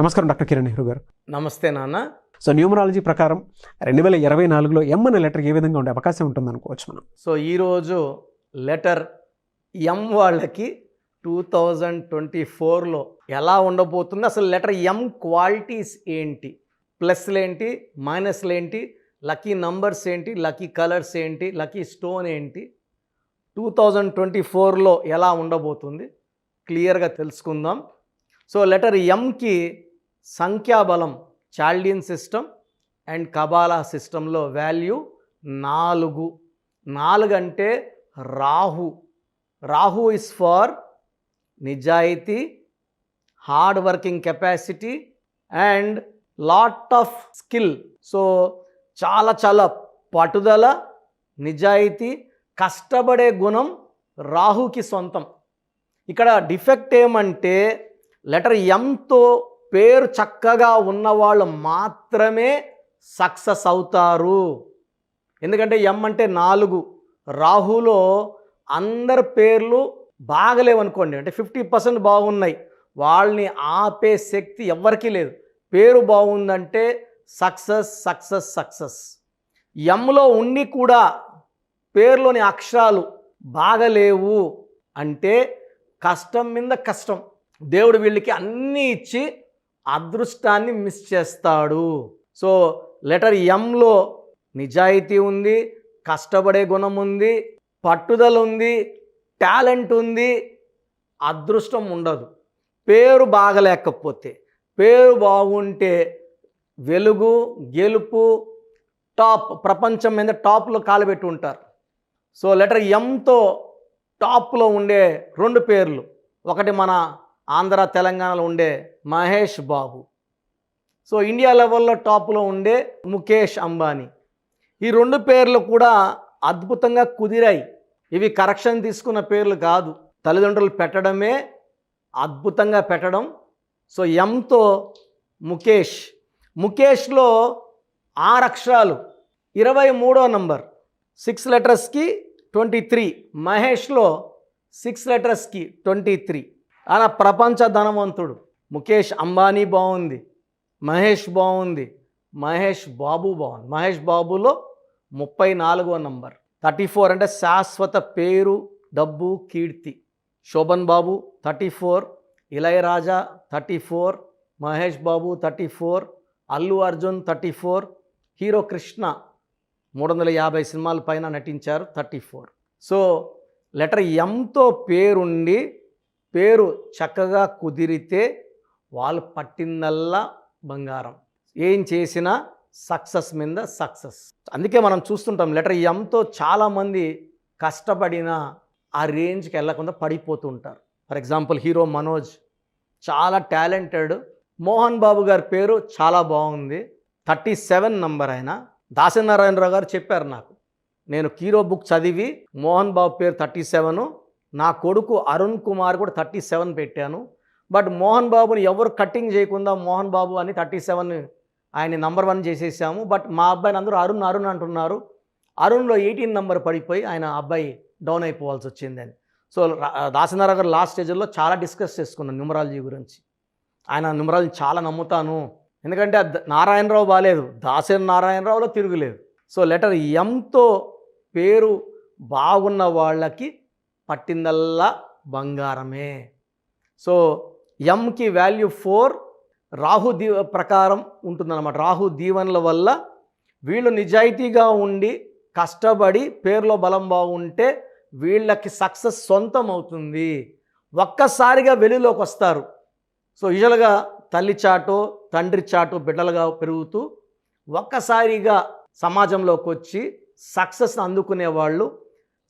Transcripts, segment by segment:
నమస్కారం డాక్టర్ కిరణ్ నెహ్రూ గారు. నమస్తే నాన్న. సో న్యూమరాలజీ ప్రకారం 2024లో ఎం అనే లెటర్ ఏ విధంగా ఉండే అవకాశం ఉంటుంది అనుకోవచ్చు మనం? సో ఈరోజు లెటర్ ఎం వాళ్ళకి 2024లో ఎలా ఉండబోతుంది, అసలు లెటర్ ఎం క్వాలిటీస్ ఏంటి, ప్లస్లు ఏంటి, మైనస్లు ఏంటి, లక్కీ నంబర్స్ ఏంటి, లక్కీ కలర్స్ ఏంటి, లక్కీ స్టోన్ ఏంటి, 2024లో ఎలా ఉండబోతుంది క్లియర్గా తెలుసుకుందాం. సో లెటర్ ఎంకి సంఖ్యాబలం చాల్డియన్ సిస్టమ్ అండ్ కబాలా సిస్టంలో వాల్యూ 4 అంటే రాహు ఇస్ ఫార్ నిజాయితీ, hard working capacity and lot of skill. So చాలా పట్టుదల, నిజాయితీ, కష్టపడే గుణం రాహుకి సొంతం. ఇక్కడ డిఫెక్ట్ ఏమంటే లెటర్ ఎంతో పేరు చక్కగా ఉన్నవాళ్ళు మాత్రమే సక్సెస్ అవుతారు. ఎందుకంటే ఎం అంటే 4, రాహులో అందరి పేర్లు బాగలేవనుకోండి, అంటే 50% బాగున్నాయి, వాళ్ళని ఆపే శక్తి ఎవ్వరికీ లేదు. పేరు బాగుందంటే సక్సెస్ సక్సెస్ సక్సెస్. ఎంలో ఉండి కూడా పేరులోని అక్షరాలు బాగలేవు అంటే కష్టం మీద కష్టం. దేవుడు వీళ్ళకి అన్నీ ఇచ్చి అదృష్టాన్ని మిస్ చేస్తాడు. సో లెటర్ ఎంలో నిజాయితీ ఉంది, కష్టపడే గుణం ఉంది, పట్టుదల ఉంది, టాలెంట్ ఉంది, అదృష్టం ఉండదు. పేరు బాగలేకపోతే, పేరు బాగుంటే వెలుగు, గెలుపు, టాప్, ప్రపంచం మీద టాప్లో కాలుపెట్టి ఉంటారు. సో లెటర్ ఎంతో టాప్లో ఉండే 2 పేర్లు, ఒకటి మన ఆంధ్ర తెలంగాణలో ఉండే మహేష్ బాబు, సో ఇండియా లెవెల్లో టాప్లో ఉండే ముఖేష్ అంబానీ. ఈ 2 పేర్లు కూడా అద్భుతంగా కుదిరాయి. ఇవి కరెక్షన్ తీసుకున్న పేర్లు కాదు, తల్లిదండ్రులు పెట్టడమే అద్భుతంగా పెట్టడం. సో ఎంతో ముఖేష్లో 6 అక్షరాలు, 23వ నంబర్, 6 లెటర్స్కి 23. మహేష్లో 6 లెటర్స్కి 23. ఆయన ప్రపంచ ధనవంతుడు. ముఖేష్ అంబానీ బాగుంది, మహేష్ బాగుంది, మహేష్ బాబు బాగుంది. మహేష్ బాబులో 34వ నంబర్, 34 అంటే శాశ్వత పేరు, డబ్బు, కీర్తి. శోభన్ బాబు 34, ఇళయరాజా 34, మహేష్ బాబు 34, అల్లు అర్జున్ 34, హీరో కృష్ణ 350 సినిమాల పైన నటించారు 34. సో లెటర్ ఎంతో పేరుండి పేరు చక్కగా కుదిరితే వాళ్ళు పట్టిందల్లా బంగారం, ఏం చేసినా సక్సెస్ మీద సక్సెస్. అందుకే మనం చూస్తుంటాం లెటర్ ఎంతో చాలామంది కష్టపడిన ఆ రేంజ్కి వెళ్ళకుండా పడిపోతూ ఉంటారు. ఫర్ ఎగ్జాంపుల్ హీరో మనోజ్ చాలా టాలెంటెడ్. మోహన్ బాబు గారి పేరు చాలా బాగుంది, 37 నంబర్. ఆయన దాసనారాయణరావు గారు చెప్పారు నాకు, నేను హీరో బుక్ చదివి మోహన్ బాబు పేరు 37, నా కొడుకు అరుణ్ కుమార్ కూడా 37 పెట్టాను. బట్ మోహన్ బాబుని ఎవరు కట్టింగ్ చేయకుండా మోహన్ బాబు అని 37 ఆయన నంబర్ 1 చేసేసాము. బట్ మా అబ్బాయిని అందరూ అరుణ్ అంటున్నారు. అరుణ్లో 18 నంబర్ పడిపోయి ఆయన అబ్బాయి డౌన్ అయిపోవాల్సి వచ్చిందని. సో దాసనారాయణ గారు లాస్ట్ స్టేజ్లో చాలా డిస్కస్ చేసుకున్నాను న్యూమరాలజీ గురించి. ఆయన న్యూమరాలజీ చాలా నమ్ముతాను, ఎందుకంటే నారాయణరావు బాలేదు, నారాయణరావులో తిరుగులేదు. సో లెటర్ ఎంతో పేరు బాగున్న వాళ్ళకి పట్టిందల్లా బంగారమే. సో ఎంకి వాల్యూ 4, రాహు ప్రకారం ఉంటుందన్నమాట. రాహు దీవెనల వల్ల వీళ్ళు నిజాయితీగా ఉండి కష్టపడి పేరులో బలం బాగుంటే వీళ్ళకి సక్సెస్ సొంతం అవుతుంది. ఒక్కసారిగా వెలుగులోకి వస్తారు. సో యూజువల్గా తల్లి చాటో తండ్రి చాటో బిడ్డలుగా పెరుగుతూ ఒక్కసారిగా సమాజంలోకి వచ్చి సక్సెస్ని అందుకునే వాళ్ళు.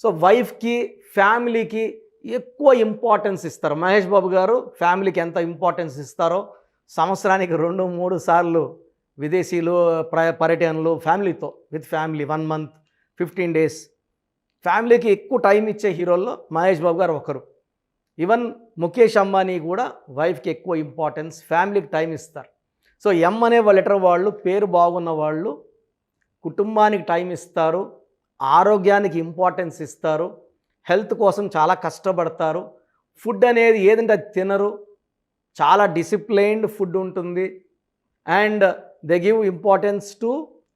సో వైఫ్కి, ఫ్యామిలీకి ఎక్కువ ఇంపార్టెన్స్ ఇస్తారు. మహేష్ బాబు గారు ఫ్యామిలీకి ఎంత ఇంపార్టెన్స్ ఇస్తారో, సంవత్సరానికి 2-3 సార్లు విదేశీలు పర్యటనలు ఫ్యామిలీతో, విత్ ఫ్యామిలీ 1 మంత్ 15 డేస్ ఫ్యామిలీకి ఎక్కువ టైం ఇచ్చే హీరోల్లో మహేష్ బాబు గారు ఒకరు. ఈవెన్ ముఖేష్ అంబానీ కూడా వైఫ్కి ఎక్కువ ఇంపార్టెన్స్, ఫ్యామిలీకి టైం ఇస్తారు. సో ఎం అనే లెటర్ వాళ్ళు పేరు బాగున్న వాళ్ళు కుటుంబానికి టైం ఇస్తారు, ఆరోగ్యానికి ఇంపార్టెన్స్ ఇస్తారు, హెల్త్ కోసం చాలా కష్టపడతారు. ఫుడ్ అనేది ఏదంటే అది తినరు, చాలా డిసిప్లైన్డ్ ఫుడ్ ఉంటుంది. And they give importance to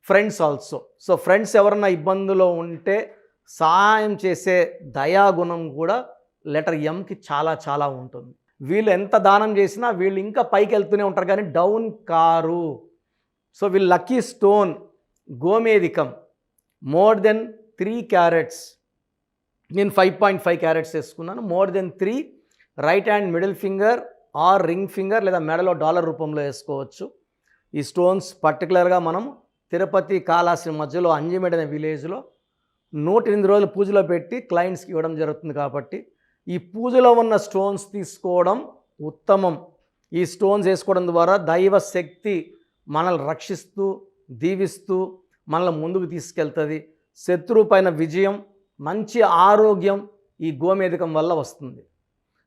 friends also. So friends ఎవరన్నా ఇబ్బందులో ఉంటే సహాయం చేసే దయాగుణం కూడా లెటర్ ఎంకి చాలా చాలా ఉంటుంది. వీళ్ళు ఎంత దానం చేసినా వీళ్ళు ఇంకా పైకి వెళ్తూనే ఉంటారు కానీ డౌన్ కారు. సో వీళ్ళు లక్కీ స్టోన్ గోమేధికం, మోర్ దెన్ 3 క్యారెట్స్. నేను 5.5 క్యారెట్స్ వేసుకున్నాను. More than 3 right hand middle finger or ring finger లేదా మెడలో డాలర్ రూపంలో వేసుకోవచ్చు. ఈ స్టోన్స్ పర్టికులర్గా మనం తిరుపతి కాళహస్తి మధ్యలో అంజిమెడ్ అనే విలేజ్లో 108 రోజులు పూజలో పెట్టి క్లయింట్స్కి ఇవ్వడం జరుగుతుంది. కాబట్టి ఈ పూజలో ఉన్న స్టోన్స్ తీసుకోవడం ఉత్తమం. ఈ స్టోన్స్ వేసుకోవడం ద్వారా దైవ శక్తి మనల్ని రక్షిస్తూ దీవిస్తూ మనల్ని ముందుకు తీసుకెళ్తుంది. శత్రువు పైన విజయం, మంచి ఆరోగ్యం ఈ గోమేధికం వల్ల వస్తుంది.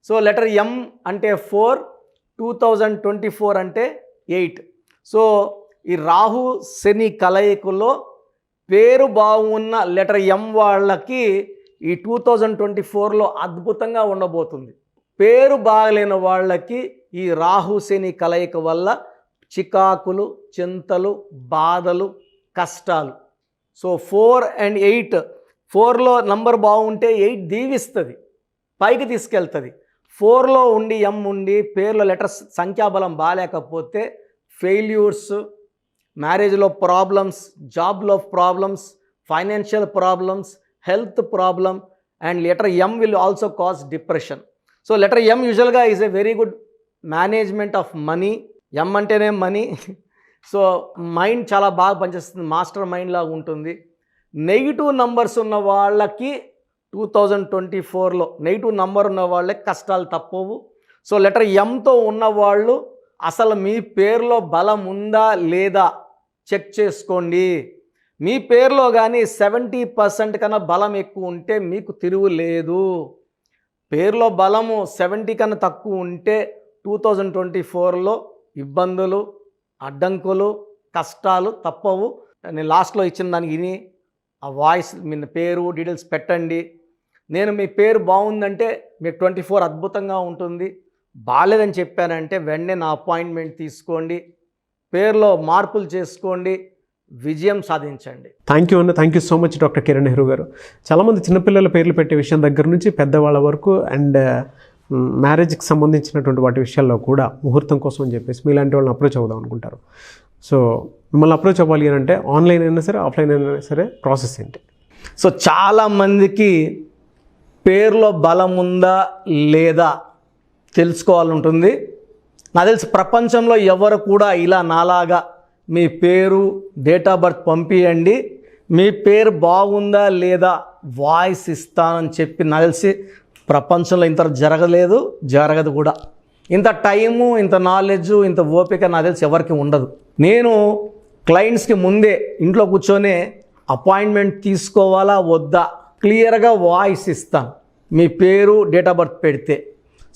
సో లెటర్ ఎం అంటే 4, 2024 అంటే 8. సో ఈ రాహు శని కలయికలో పేరు బాగున్న లెటర్ ఎం వాళ్ళకి ఈ 2024లో అద్భుతంగా ఉండబోతుంది. పేరు బాగలేని వాళ్ళకి ఈ రాహు శని కలయిక వల్ల చికాకులు, చింతలు, బాధలు, కష్టాలు. సో 4 and 8, 4లో నంబర్ బాగుంటే 8 దీవిస్తుంది, పైకి తీసుకెళ్తుంది. 4లో ఉండి ఎం ఉండి పేర్లో లెటర్స్ సంఖ్యాబలం బాగాలేకపోతే ఫెయిల్యూర్స్, మ్యారేజ్లో ప్రాబ్లమ్స్, జాబ్లో problems, financial problems, health problem and letter M will also cause depression. So letter M యూజువల్గా is a very good management of money. M అంటేనే మనీ. సో మైండ్ చాలా బాగా పనిచేస్తుంది, మాస్టర్ మైండ్ లాగా ఉంటుంది. నెగిటివ్ నంబర్స్ ఉన్న వాళ్ళకి 2024లో నెగిటివ్ నంబర్ ఉన్న వాళ్ళకి కష్టాలు తప్పవు. సో లెటర్ ఎంతో ఉన్నవాళ్ళు అసలు మీ పేరులో బలం ఉందా లేదా చెక్ చేసుకోండి. మీ పేరులో కానీ 70% కన్నా బలం ఎక్కువ ఉంటే మీకు తిరుగు లేదు. పేరులో బలము 70 కన్నా తక్కువ ఉంటే 2024లో ఇబ్బందులు, అడ్డంకులు, కష్టాలు తప్పవు. నేను లాస్ట్లో ఇచ్చిన దానికి విని ఆ వాయిస్ మీ పేరు డీటెయిల్స్ పెట్టండి. నేను మీ పేరు బాగుందంటే మీకు 24 అద్భుతంగా ఉంటుంది. బాగాలేదని చెప్పానంటే వెంటనే నా అపాయింట్మెంట్ తీసుకోండి, పేరులో మార్పులు చేసుకోండి, విజయం సాధించండి. థ్యాంక్ యూ అన్న. Thank you so much doctor Kiran Nehru గారు. చాలామంది చిన్నపిల్లల పేర్లు పెట్టే విషయం దగ్గర నుంచి పెద్దవాళ్ళ వరకు అండ్ మ్యారేజ్కి సంబంధించినటువంటి వాటి విషయాల్లో కూడా ముహూర్తం కోసం అని చెప్పేసి మీలాంటి వాళ్ళని అప్రోచ్ అవుదాం అనుకుంటారు. సో మిమ్మల్ని అప్రోచ్ అవ్వాలి అని అంటే ఆన్లైన్ అయినా సరే ఆఫ్లైన్ అయినా సరే ప్రాసెస్ ఏంటి? సో చాలామందికి పేరులో బలం ఉందా లేదా తెలుసుకోవాలంటుంది. నాకు తెలిసి ప్రపంచంలో ఎవరు కూడా ఇలా నాలాగా మీ పేరు డేట్ ఆఫ్ బర్త్ పంపియండి, మీ పేరు బాగుందా లేదా వాయిస్ ఇస్తానని చెప్పి నాకు తెలిసి ప్రపంచంలో ఇంత జరగదు కూడా. ఇంత టైము, ఇంత నాలెడ్జు, ఇంత ఓపిక నాకు తెలిసి ఎవరికి ఉండదు. నేను క్లయింట్స్కి ముందే ఇంట్లో కూర్చొని అపాయింట్మెంట్ తీసుకోవాలా వద్దా క్లియర్గా వాయిస్ ఇస్తాను మీ పేరు డేట్ ఆఫ్ బర్త్ పెడితే.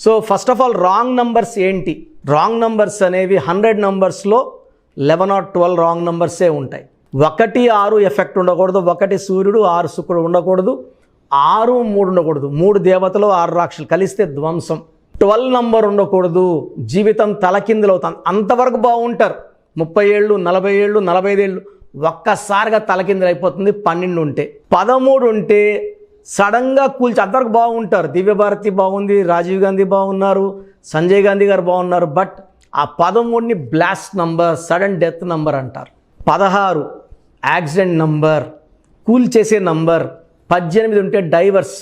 So first of all wrong numbers ఏంటి? రాంగ్ నంబర్స్ అనేవి 100 నంబర్స్లో 11 or 12 రాంగ్ నంబర్సే ఉంటాయి. 1, 6 ఎఫెక్ట్ ఉండకూడదు, 1 సూర్యుడు 6 శుక్రుడు ఉండకూడదు, 6, 3 ఉండకూడదు, 3 దేవతలు 6 రాక్షసులు కలిస్తే ధ్వంసం. 12 నంబర్ ఉండకూడదు, జీవితం తలకిందులు అవుతాను. అంతవరకు బాగుంటారు, 30 ఏళ్ళు 40 ఏళ్ళు 45 ఏళ్ళు ఒక్కసారిగా తలకిందులు అయిపోతుంది. 12 ఉంటే, 13 ఉంటే సడన్గా కూల్చి అంతవరకు బాగుంటారు. దివ్యభారతి బాగుంది, రాజీవ్ గాంధీ బాగున్నారు, సంజయ్ గాంధీ గారు బాగున్నారు. బట్ ఆ 13ని blast number, sudden death number అంటారు. 16 యాక్సిడెంట్ నంబర్, కూల్ చేసే నంబర్. 18 ఉంటే డైవర్స్,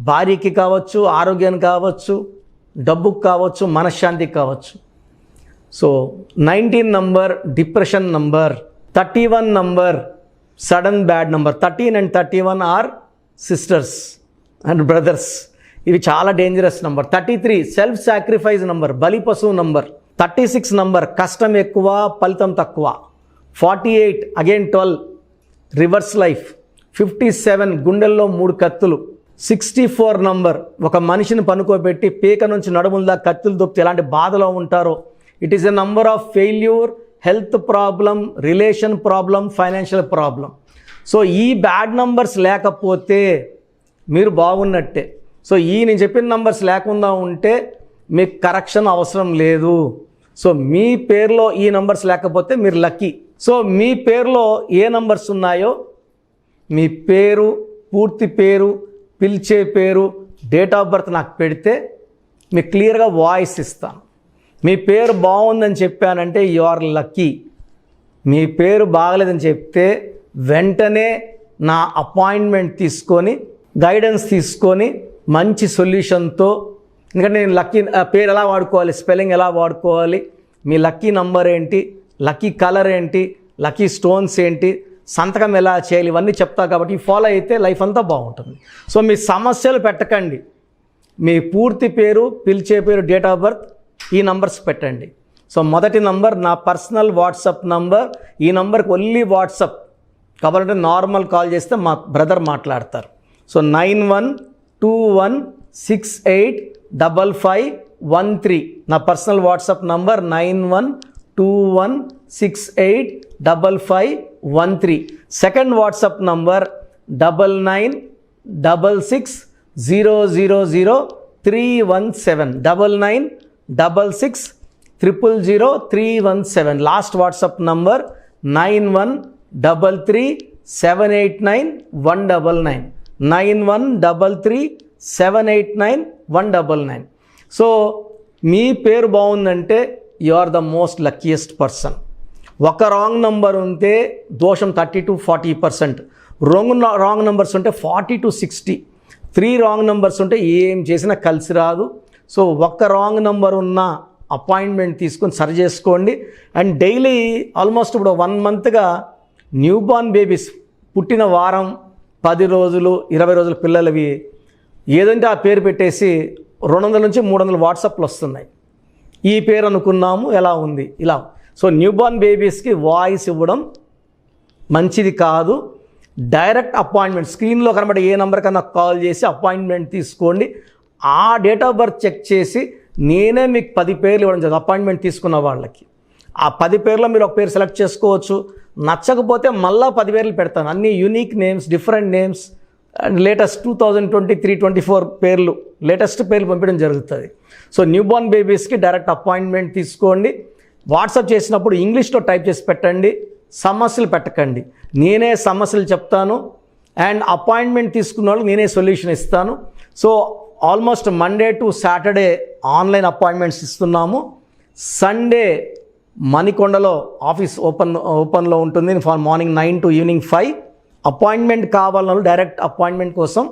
భార్యకి కావచ్చు, ఆరోగ్యానికి కావచ్చు, డబ్బుకు కావచ్చు, మనశ్శాంతికి కావచ్చు. So 19 number depression number. 31 number sudden bad number. 13 and 31 are sisters and brothers. ఇవి చాలా dangerous number. 33 self sacrifice number, బలి పశువు నంబర్. 36 నంబర్ కష్టం ఎక్కువ ఫలితం తక్కువ. 48 అగైన్ 12 రివర్స్ లైఫ్. 57 గుండెల్లో 3 కత్తులు. 64 నంబర్ ఒక మనిషిని పనుకోబెట్టి పీక నుంచి నడుముల కత్తులు దొప్పితే ఎలాంటి బాధలో ఉంటారో. It is a number of failure, health problem, relation problem, financial problem. So ఈ బ్యాడ్ నంబర్స్ లేకపోతే మీరు బాగున్నట్టే. సో ఈ నేను చెప్పిన నంబర్స్ లేకుండా ఉంటే మీకు కరెక్షన్ అవసరం లేదు. సో మీ పేరులో ఈ నంబర్స్ లేకపోతే మీరు లక్కీ. సో మీ పేరులో ఏ నంబర్స్ ఉన్నాయో మీ పేరు, పూర్తి పేరు, పిలిచే పేరు, డేట్ ఆఫ్ బర్త్ నాకు పెడితే మీకు క్లియర్గా వాయిస్ ఇస్తాను. మీ పేరు బాగుందని చెప్పానంటే యు ఆర్ లక్కీ. మీ పేరు బాగలేదని చెప్తే వెంటనే నా అపాయింట్మెంట్ తీసుకొని గైడెన్స్ తీసుకొని మంచి సొల్యూషన్తో, ఎందుకంటే నేను లక్కీ పేరు ఎలా వాడుకోవాలి, స్పెల్లింగ్ ఎలా వాడుకోవాలి, మీ లక్కీ నంబర్ ఏంటి, లక్కీ కలర్ ఏంటి, లక్కీ స్టోన్స్ ఏంటి, సంతకం ఎలా చేయాలి, ఇవన్నీ చెప్తా కాబట్టి ఫాలో అయితే లైఫ్ అంతా బాగుంటుంది. సో మీ సమస్యలు పెట్టకండి. మీ పూర్తి పేరు, పిలిచే పేరు, డేట్ ఆఫ్ బర్త్, ఈ నంబర్స్ పెట్టండి. సో మొదటి నంబర్ నా పర్సనల్ వాట్సాప్ నంబర్. ఈ నంబర్కి ఓన్లీ వాట్సాప్ కాబట్టి నార్మల్ కాల్ చేస్తే మా బ్రదర్ మాట్లాడతారు. సో 9121685513 నా personal WhatsApp number 9121685513. Second WhatsApp number 9966000317 9966000317. Last WhatsApp number 9133789199 9133789199. So మీ పేరు బాగుందంటే you are the most luckiest person. ఒక రాంగ్ నంబర్ ఉంటే దోషం 30 to 40%, రాంగ్ నంబర్స్ ఉంటే 40 to 60, 3 రాంగ్ నంబర్స్ ఉంటే ఏం చేసినా కలిసి రాదు. సో ఒక్క రాంగ్ నంబర్ ఉన్న అపాయింట్మెంట్ తీసుకొని సరి చేసుకోండి. అండ్ డైలీ ఆల్మోస్ట్ ఇప్పుడు 1 మంత్గా న్యూ బార్న్ బేబీస్ పుట్టిన వారం, 10 రోజులు, 20 రోజుల పిల్లలవి ఏదంటే ఆ పేరు పెట్టేసి 200 నుంచి 300 వాట్సాప్లు వస్తున్నాయి. ఈ పేరు అనుకున్నాము, ఎలా ఉంది ఇలా. సో న్యూ బార్న్ బేబీస్కి వాయిస్ ఇవ్వడం మంచిది కాదు. డైరెక్ట్ అపాయింట్మెంట్ స్క్రీన్లో కనబడే ఏ నెంబర్ కన్నా కాల్ చేసి అపాయింట్మెంట్ తీసుకోండి. ఆ డేట్ ఆఫ్ బర్త్ చెక్ చేసి నేనే మీకు 10 పేర్లు ఇవ్వడం జరుగుతుంది. అపాయింట్మెంట్ తీసుకున్న వాళ్ళకి ఆ 10 పేర్లో మీరు ఒక పేరు సెలెక్ట్ చేసుకోవచ్చు. నచ్చకపోతే మళ్ళీ 10 పేర్లు పెడతాను. అన్ని unique names, different names, latest 2023-24 పేర్లు, లేటెస్ట్ పేర్లు పంపించడం జరుగుతుంది. సో న్యూ బార్న్ బేబీస్కి డైరెక్ట్ అపాయింట్మెంట్ తీసుకోండి. వాట్సాప్ చేసినప్పుడు ఇంగ్లీష్లో టైప్ చేసి పెట్టండి, సమస్యలు పెట్టకండి. నేనే సమస్యలు చెప్తాను అండ్ అపాయింట్మెంట్ తీసుకున్న వాళ్ళకి నేనే సొల్యూషన్ ఇస్తాను. So almost Monday to Saturday online appointments ఇస్తున్నాము. సండే మణికొండలో ఆఫీస్ ఓపెన్లో ఉంటుంది మార్నింగ్ 9 to ఈవినింగ్ 5. అపాయింట్మెంట్ కావాలన్నా డైరెక్ట్ అపాయింట్మెంట్ కోసం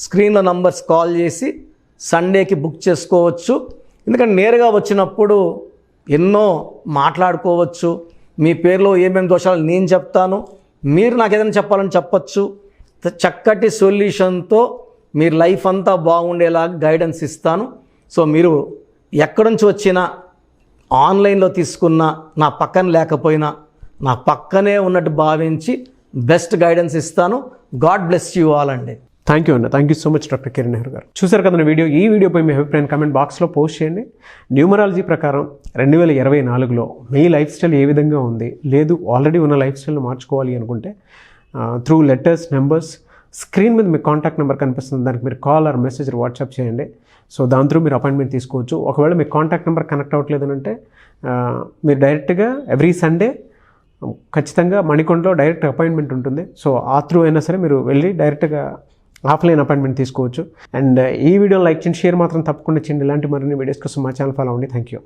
స్క్రీన్లో నంబర్స్ కాల్ చేసి సండేకి బుక్ చేసుకోవచ్చు. ఎందుకంటే నేరుగా వచ్చినప్పుడు ఎన్నో మాట్లాడుకోవచ్చు. మీ పేరులో ఏమేమి దోషాలు నేను చెప్తాను, మీరు నాకు ఏదైనా చెప్పాలని చెప్పచ్చు. చక్కటి సొల్యూషన్తో మీరు లైఫ్ అంతా బాగుండేలాగా గైడెన్స్ ఇస్తాను. సో మీరు ఎక్కడి నుంచి వచ్చినా, ఆన్లైన్లో తీసుకున్న, నా పక్కన లేకపోయినా నా పక్కనే ఉన్నట్టు భావించి బెస్ట్ గైడెన్స్ ఇస్తాను. గాడ్ బ్లెస్ యూ ఆల్ అండి. థ్యాంక్ యూ అన్న. Thank you so much doctor Kiran Nehru గారు. చూసారు కదా వీడియో. ఈ వీడియోపై మీ అభిప్రాయం కామెంట్ బాక్స్లో పోస్ట్ చేయండి. న్యూమరాలజీ ప్రకారం 2024లో మీ లైఫ్ స్టైల్ ఏ విధంగా ఉంది, లేదు ఆల్రెడీ ఉన్న లైఫ్ స్టైల్ని మార్చుకోవాలి అనుకుంటే త్రూ లెటర్స్, నెంబర్స్, స్క్రీన్ మీద మీ కాంటాక్ట్ నెంబర్ కనిపిస్తుంది, దానికి మీరు కాల్ ఆర్ మెసేజ్ వాట్సాప్ చేయండి. సో దాని త్రూ మీరు అపాయింట్మెంట్ తీసుకోవచ్చు. ఒకవేళ మీ కాంటాక్ట్ నెంబర్ కనెక్ట్ అవ్వట్లేదు అంటే మీరు డైరెక్ట్గా ఎవ్రీ సండే ఖచ్చితంగా మణికొండలో డైరెక్ట్ అపాయింట్మెంట్ ఉంటుంది. సో ఆ త్రూ అయినా సరే మీరు వెళ్ళి డైరెక్ట్గా ఆఫ్లైన్ అపాయింట్మెంట్ తీసుకోవచ్చు. అండ్ ఈ వీడియోని లైక్ చేయండి, షేర్ మాత్రం తప్పకుండా చేయండి. ఇలాంటి మరిన్ని వీడియోస్ కోసం మా ఛానల్ ఫాలో అవ్వండి. Thank you.